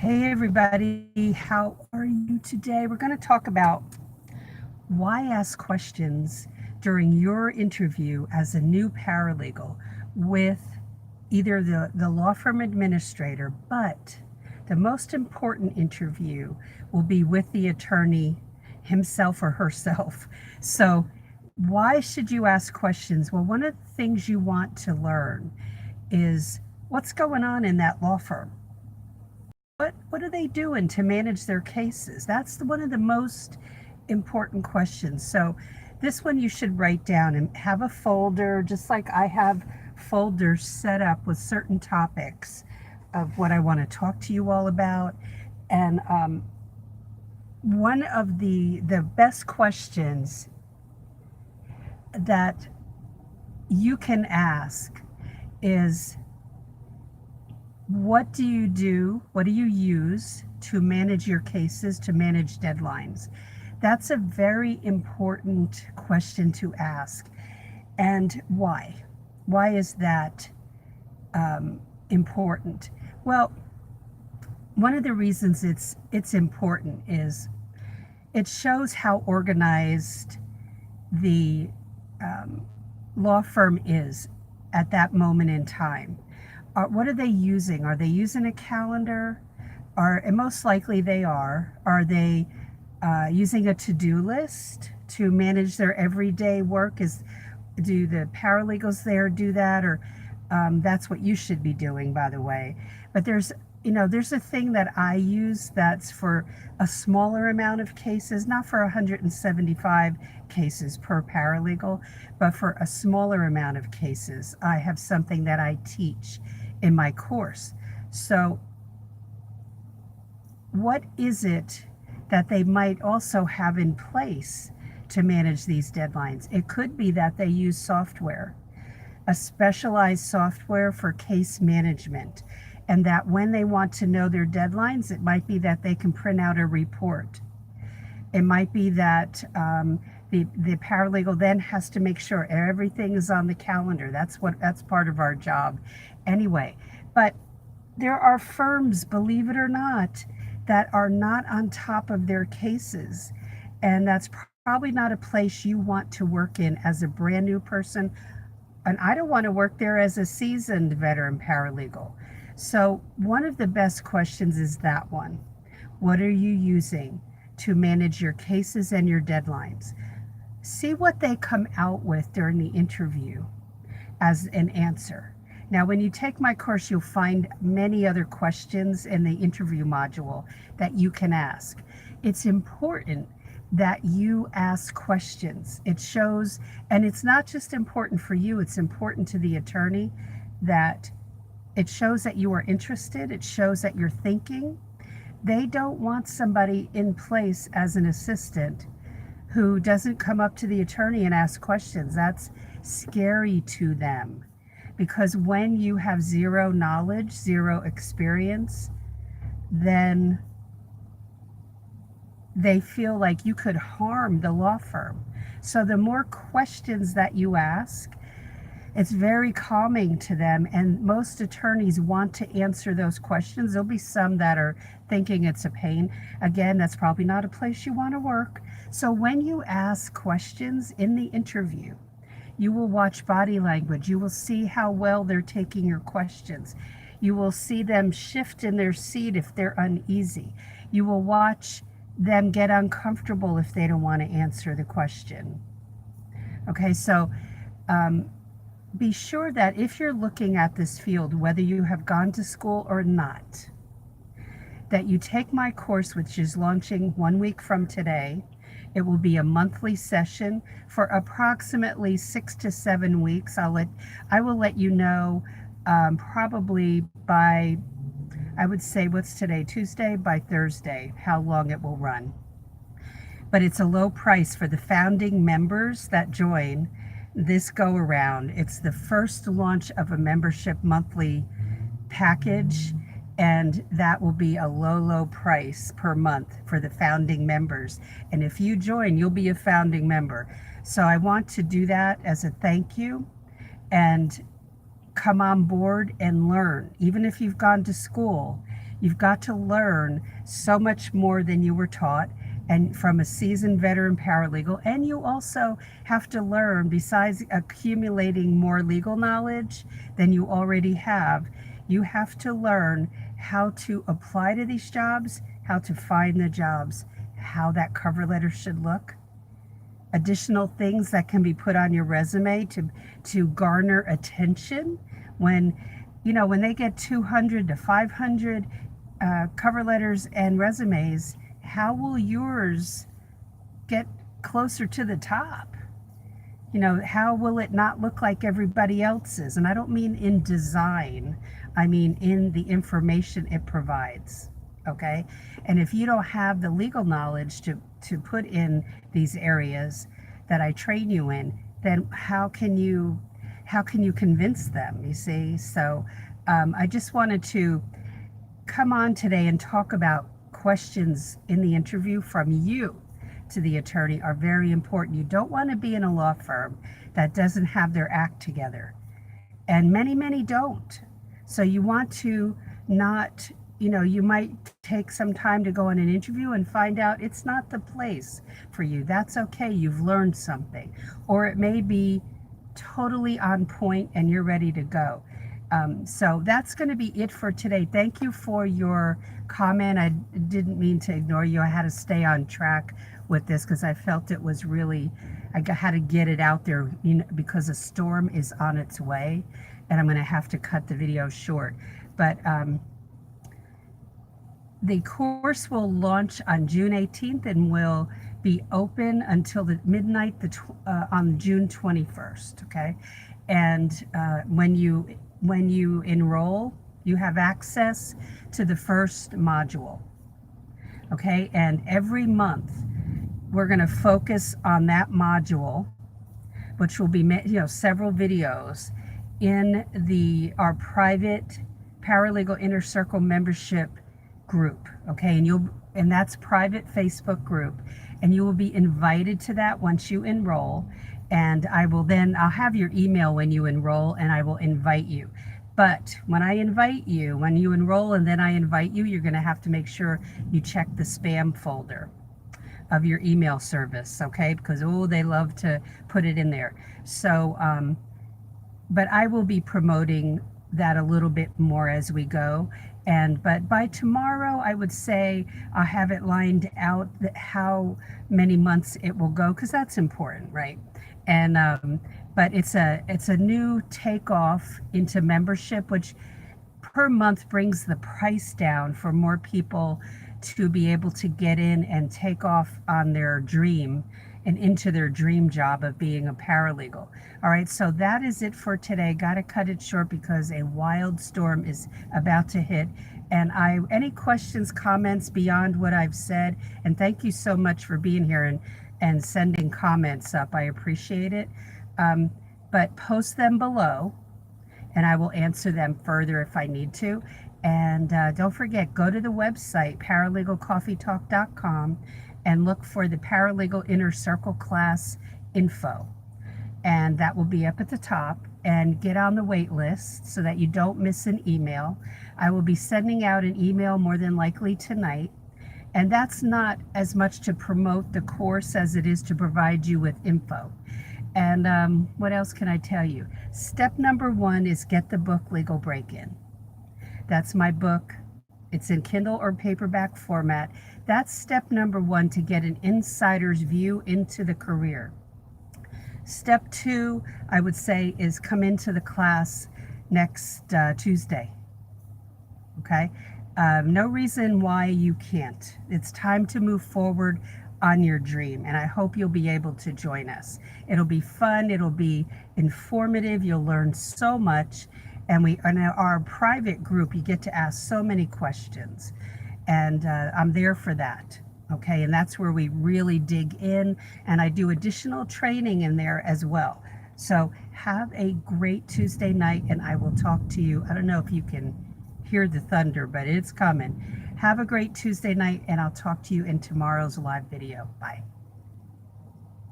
Hey everybody, how are you today? We're going to talk about why ask questions during your interview as a new paralegal with either the law firm administrator, but the most important interview will be with the attorney himself or herself. So, why should you ask questions? Well, one of the things you want to learn is what's going on in that law firm. What are they doing to manage their cases? That's one of the most important questions. So this one you should write down and have a folder, just like I have folders set up with certain topics of what I want to talk to you all about. And one of the best questions that you can ask is, what do you do? What do you use to manage your cases, to manage deadlines? That's a very important question to ask. And why? Why is that important? Well, one of the reasons it's important is it shows how organized the law firm is at that moment in time. What are they using? Are they using a calendar? And most likely they are. Are they using a to-do list to manage their everyday work? Do the paralegals there do that? Or that's what you should be doing, by the way. But there's a thing that I use that's for a smaller amount of cases, not for 175 cases per paralegal, but for a smaller amount of cases. I have something that I teach in my course. So what is it that they might also have in place to manage these deadlines? It could be that they use software, a specialized software for case management, and that when they want to know their deadlines, it might be that they can print out a report. It might be that the paralegal then has to make sure everything is on the calendar. That's part of our job anyway. But there are firms, believe it or not, that are not on top of their cases. And that's probably not a place you want to work in as a brand new person. And I don't want to work there as a seasoned veteran paralegal. So one of the best questions is that one. What are you using to manage your cases and your deadlines? See what they come out with during the interview as an answer. Now, when you take my course, you'll find many other questions in the interview module that you can ask. It's important that you ask questions. It shows, and it's not just important for you, it's important to the attorney, that it shows that you are interested, it shows that you're thinking. They don't want somebody in place as an assistant who doesn't come up to the attorney and ask questions. That's scary to them, because when you have zero knowledge, zero experience, then they feel like you could harm the law firm. So the more questions that you ask, it's very calming to them, and most attorneys want to answer those questions. There'll be some that are thinking it's a pain. Again, that's probably not a place you want to work. So when you ask questions in the interview, you will watch body language. You will see how well they're taking your questions. You will see them shift in their seat if they're uneasy. You will watch them get uncomfortable if they don't want to answer the question. Okay, so be sure that if you're looking at this field, whether you have gone to school or not, that you take my course, which is launching 1 week from today. It will be a monthly session for approximately 6 to 7 weeks. I will let you know probably by, I would say, what's today, Tuesday, by Thursday, how long it will run. But it's a low price for the founding members that join this go around. It's the first launch of a membership monthly package, and that will be a low price per month for the founding members. And if you join, you'll be a founding member. So I want to do that as a thank you, and come on board and learn. Even if you've gone to school, You've got to learn so much more than you were taught, and from a seasoned veteran paralegal. And you also have to learn, besides accumulating more legal knowledge than you already have, you have to learn how to apply to these jobs, how to find the jobs, how that cover letter should look, additional things that can be put on your resume to garner attention. When when they get 200 to 500 cover letters and resumes, how will yours get closer to the top? How will it not look like everybody else's? And I don't mean in design, I mean in the information it provides. Okay? And if you don't have the legal knowledge to put in these areas that I train you in, then how can you convince them, you see? So I just wanted to come on today and talk about questions in the interview from you to the attorney are very important. You don't want to be in a law firm that doesn't have their act together. And many don't. So you want to not, you might take some time to go on an interview and find out it's not the place for you. That's okay. You've learned something. Or it may be totally on point and you're ready to go. So that's going to be it for today. Thank you for your comment. I didn't mean to ignore you. I had to stay on track with this because I felt it was really, had to get it out there, because a storm is on its way and I'm going to have to cut the video short. But the course will launch on June 18th and will be open until the midnight on June 21st. Okay. And when you enroll, you have access to the first module. Okay. And every month we're going to focus on that module, which will be, several videos in our private Paralegal Inner Circle membership group. Okay. And that's private Facebook group. And you will be invited to that once you enroll. And I'll have your email when you enroll, and I will invite you. But when you enroll and then I invite you, you're going to have to make sure you check the spam folder of your email service, okay? Because, they love to put it in there. So, but I will be promoting that a little bit more as we go. But by tomorrow, I would say I'll have it lined out how many months it will go, because that's important, right? And but it's a new takeoff into membership, which per month brings the price down for more people to be able to get in and take off on their dream and into their dream job of being a paralegal. All right, so that is it for today. Got to cut it short because a wild storm is about to hit. And any questions, comments beyond what I've said, and thank you so much for being here and sending comments up. I appreciate it. But post them below and I will answer them further if I need to. And don't forget, go to the website, paralegalcoffeetalk.com, and look for the Paralegal Inner Circle class info. And that will be up at the top. And get on the wait list so that you don't miss an email. I will be sending out an email more than likely tonight. And that's not as much to promote the course as it is to provide you with info. And what else can I tell you? Step number 1 is get the book Legal Break-In. That's my book. It's in Kindle or paperback format. That's step number 1 to get an insider's view into the career. Step 2, I would say, is come into the class next Tuesday. Okay? No reason why you can't. It's time to move forward on your dream, and I hope you'll be able to join us. It'll be fun. It'll be informative. You'll learn so much. And in our private group, you get to ask so many questions. And I'm there for that. Okay, and that's where we really dig in, and I do additional training in there as well. So have a great Tuesday night, and I will talk to you. I don't know if you can hear the thunder, but it's coming. Have a great Tuesday night, and I'll talk to you in tomorrow's live video. Bye.